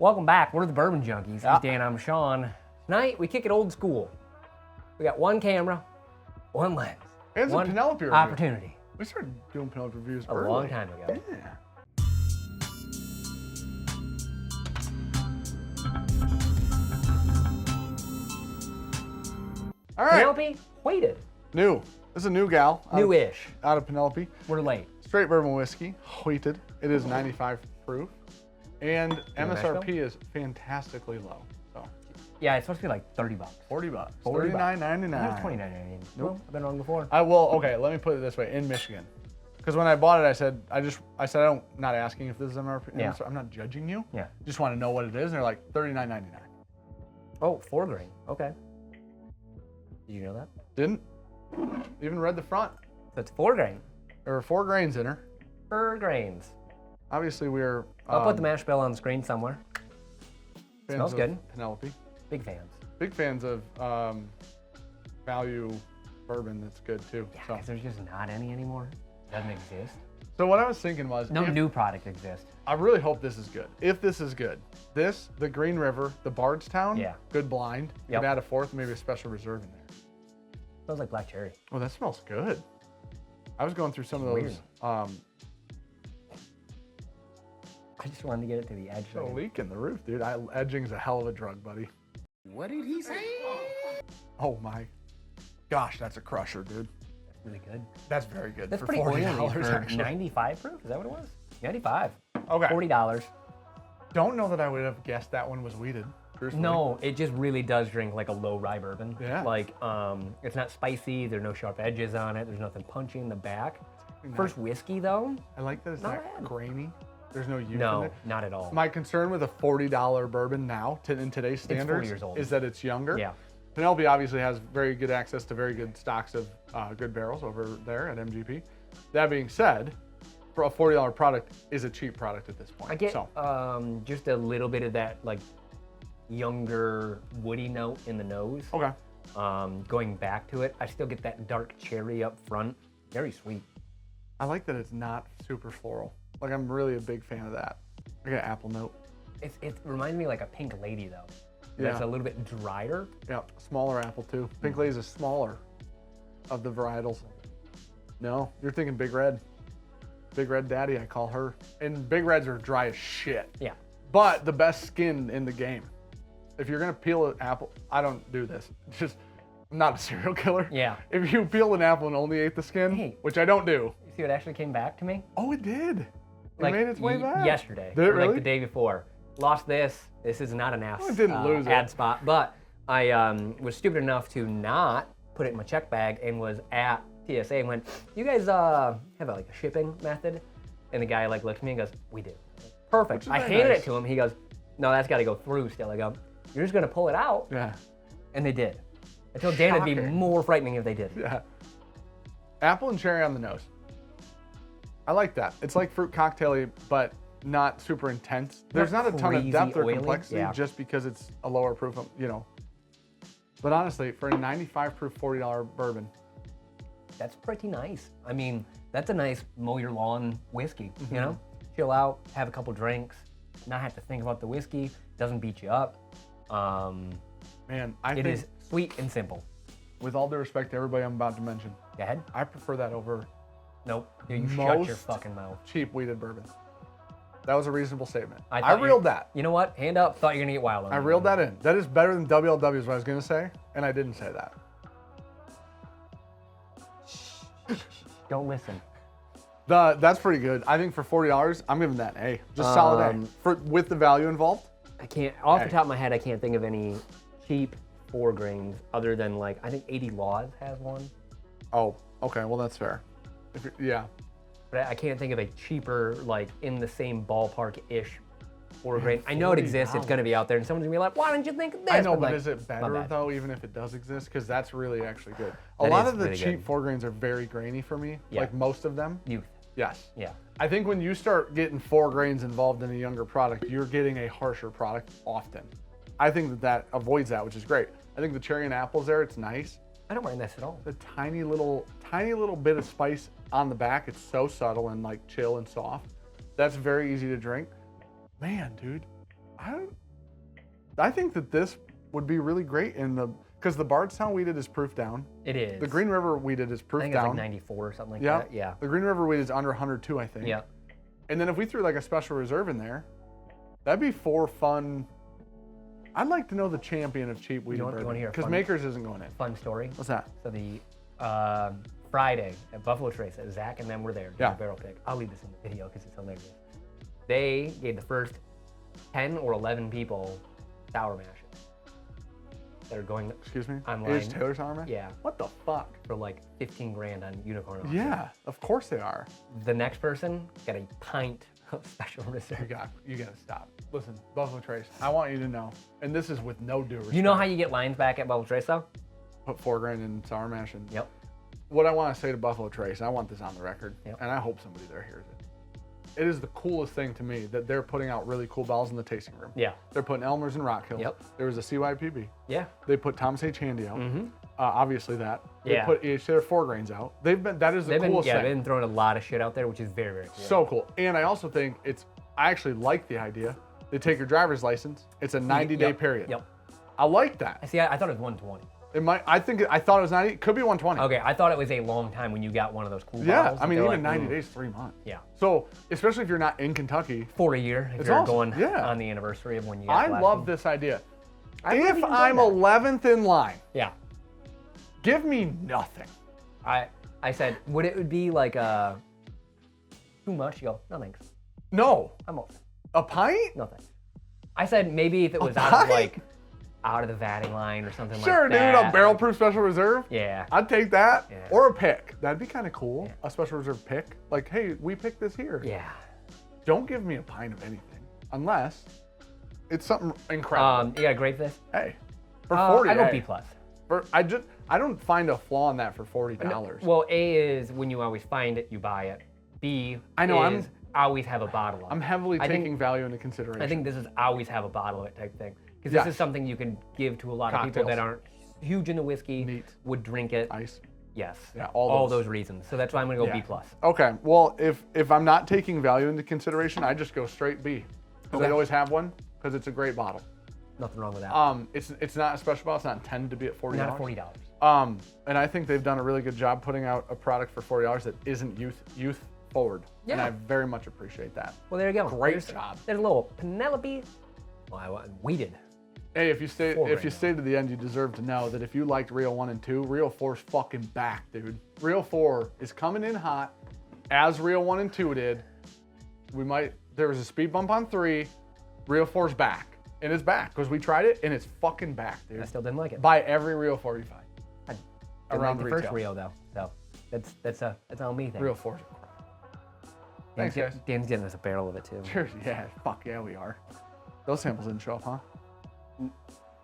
Welcome back. We're the Bourbon Junkies. I'm Dan, I'm Sean. Tonight, we kick it old school. We got one camera, one lens, and one Penelope review. opportunity. We started doing Penelope reviews a long time ago. Yeah. All right. Penelope, waited. New. This is a new gal. New-ish. Out of Penelope. We're late. Straight bourbon whiskey, wheated. It is 95 proof. And MSRP is fantastically low. So Yeah, it's supposed to be like 30 bucks. 40 bucks. 40 bucks. $39.99. It's $29.99. Nope, I've been wrong before. Okay, let me put it this way, in Michigan. Because when I bought it, I said I'm not asking if this is MSRP. Yeah. I'm not judging you. Yeah. Just want to know what it is. And they're like $39.99. Oh, 4 grain. Okay. Did you know that? Didn't. Even read the front. So it's 4 grain. There were 4 grains in her. 4 grains. Obviously, we're. I'll put the mash bill on the screen somewhere. Fans Smells of good. Penelope. Big fans. Big fans of value bourbon that's good too. Yeah, So. because there's just not any anymore. It doesn't exist. So what I was thinking was, No new product exists. I really hope this is good. If this is good, the Green River, the Bardstown, Yeah. good blind. Yep. Could add a 4th, maybe a special reserve in there. Smells like black cherry. Oh, that smells good. I was going through some of Weird. those. I just wanted to get it to the edge. A leak in the roof, dude. Edging's a hell of a drug, buddy. What did he say? Oh my gosh, that's a crusher, dude. That's really good. That's very good. That's for pretty $40 oily for actually. 95 proof. Is that what it was? 95. Okay. $40. Don't know that I would have guessed that one was weeded. Truthfully. No, it just really does drink like a low rye bourbon. Yeah. Like, it's not spicy. There's no sharp edges on it. There's nothing punchy in the back. Nice. First whiskey though? I like that it's Not not bad. grainy. There's no youth in No, it. not at all. My concern with a $40 bourbon now, in today's 4 standards, years old. is that it's younger. Yeah. Penelope obviously has very good access to very good stocks of good barrels over there at MGP. That being said, for a $40 product is a cheap product at this point. I get so. just a little bit of that like younger woody note in the nose. Okay. Going back to it, I still get that dark cherry up front. Very sweet. I like that it's not super floral. Like I'm really a big fan of that. I got apple note. It reminds me like a Pink Lady though. Yeah. That's a little bit drier. Yeah, smaller apple too. Pink Lady is smaller of the varietals. No, you're thinking Big Red. Big Red Daddy, I call her. And Big Reds are dry as shit. Yeah. But the best skin in the game. If you're gonna peel an apple, I don't do this. I'm not a serial killer. Yeah. If you peel an apple and only ate the skin, Hey. which I don't do. You see what actually came back to me? Oh, it did. It Like made its way back. yesterday. Did it or really? Like the day before. Lost this. This is not an ass Well, it didn't lose it. ad spot, but I was stupid enough to not put it in my check bag and was at TSA and went, "You guys have like a shipping method?" And the guy like looked at me and goes, "We do." Perfect. Which is I very handed nice. it to him. He goes, "No, that's got to go through still." I go, "You're just gonna pull it out," Yeah. and they did. I told Dan it'd be Shocker. more frightening if they did. Yeah. Apple and cherry on the nose. I like that. It's like fruit cocktail-y, but not super intense. There's not a ton of crazy depth or oily, complexity yeah. just because it's a lower proof, But honestly, for a 95 proof $40 bourbon, That's pretty nice. I mean, that's a nice mow your lawn whiskey, Mm-hmm. you know? Chill out, have a couple drinks, not have to think about the whiskey, doesn't beat you up. man, I It think, is sweet and simple. with all due respect to everybody I'm about to mention, Go ahead. I prefer that over Nope. Dude, you shut your Most- fucking mouth. cheap weeded bourbon. That was a reasonable statement. I thought you- reeled that. You know what? Hand up. Thought you were gonna get wild on I me. reeled that in. That is better than WLW is what I was going to say, and I didn't say that. Don't listen. That's pretty good. I think for $40, I'm giving that an A. Just solid A. With the value involved. I can't, off the Hey. top of my head, I can't think of any cheap 4 grains other than like, I think 80 Laws has one. Oh, okay. Well, that's fair. Yeah. But I can't think of a cheaper, like in the same ballpark-ish 4 grain. I know it exists. It's gonna be out there, and someone's gonna be like, "Why didn't you think of this?" I know, but like, is it my better bad. though, even if it does exist? Because that's really actually good. A That lot is of the really cheap good. 4 grains are very grainy for me. Yeah. Like most of them. Youth. Yes. Yeah. I think when you start getting 4 grains involved in a younger product, you're getting a harsher product often. I think that avoids that, which is great. I think the cherry and apples there, it's nice. I don't mind this at all. The tiny little bit of spice on the back. It's so subtle and like chill and soft. That's very easy to drink. Man, dude, I think that this would be really great because the Bardstown weeded is proof down. It is. The Green River weeded is proof I think down. it's like 94 or something like that. Yeah. The Green River weeded is under 102, I think. Yeah. And then if we threw like a special reserve in there, that'd be 4 fun. I'd like to know the champion of cheap weeded bourbon. You want to hear a because fun- Makers isn't going in. Fun story. What's that? So the Friday at Buffalo Trace, Zach and them were there doing Yeah. a barrel pick. I'll leave this in the video because it's hilarious. They gave the first 10 or 11 people sour mashes that are going Excuse me? online. Is Taylor Sour Mash? Yeah, What the fuck? for like 15 grand on Unicorn auction. Yeah, of course they are. The next person got a pint of special reserve. You gotta stop. Listen, Buffalo Trace, I want you to know, and this is with no due respect. You know how you get lines back at Buffalo Trace though? Put 4 grand in Sour Mash and Yep. what I want to say to Buffalo Trace, and I want this on the record, Yep. and I hope somebody there hears it. It is the coolest thing to me that they're putting out really cool bottles in the tasting room. Yeah. They're putting Elmer's and Rock Hill. Yep. There was a CYPB. Yeah. They put Thomas H. Handy out. Obviously that. They Yeah. put each their 4 grains out. That is the coolest they've thing. been throwing a lot of shit out there, which is very, very cool. So cool. And I also think I actually like the idea. They take your driver's license. It's a 90-day Yep. period. Yep. I like that. I thought it was 120. I thought it was 90. It could be 120. Okay, I thought it was a long time when you got one of those cool Yeah, bottles. I mean, They're even like, 90 ooh. days, 3 months. Yeah. So, especially if you're not in Kentucky, For a year, if It's you're awesome. going Yeah. on the anniversary of when you got I the last love one. this idea. I really If enjoy I'm that. 11th in line, Yeah. give me nothing. I said, would it be like too much? You go, no thanks. No. I'm all A pint? no thanks. I said maybe if it was out of out of the vatting line or something Sure, like dude. that. A barrel proof special reserve? Yeah. I'd take that. Yeah. Or a pick. That'd be kind of cool. Yeah. A special reserve pick. Like, hey, we picked this here. Yeah. Don't give me a pint of anything unless it's something incredible. You got a grape this? Hey, for 40. I go hey. B plus. I don't find a flaw in that for $40. Well, A is when you always find it, you buy it. B I know, is always have a bottle of I'm it. heavily I think- taking value into consideration. I think this is always have a bottle of it type thing. Because Yes. this is something you can give to a lot of people Cocktails. that aren't huge into whiskey, Neat. would drink it. Ice. Yes. Yeah, all all those reasons. So that's why I'm gonna go Yeah. B plus. Okay. Well, if I'm not taking value into consideration, I just go straight B. Because I Okay. always have one because it's a great bottle. Nothing wrong with that. It's not a special bottle. It's not intended to be at $40. Not at $40. And I think they've done a really good job putting out a product for $40 that isn't youth forward. And Yeah. I very much appreciate that. Well, there you go. Great there's, job. There's a little Penelope. Well, I weeded. Hey, if you stay Four if right you now. stay to the end, you deserve to know that if you liked Reel 1 and 2, Reel 4's fucking back, dude. Reel 4 is coming in hot, as Reel 1 and 2 did. There was a speed bump on 3. Reel 4's back. And it's back, because we tried it, and it's fucking back, dude. I still didn't like it. Buy every Reel 4 you find. I didn't around like the first retail. Rio though. So that's on me thing. Reel 4's Thanks, guys. Dan's getting us a barrel of it too. Cheers. Yeah, fuck yeah, we are. Those samples didn't show up, huh?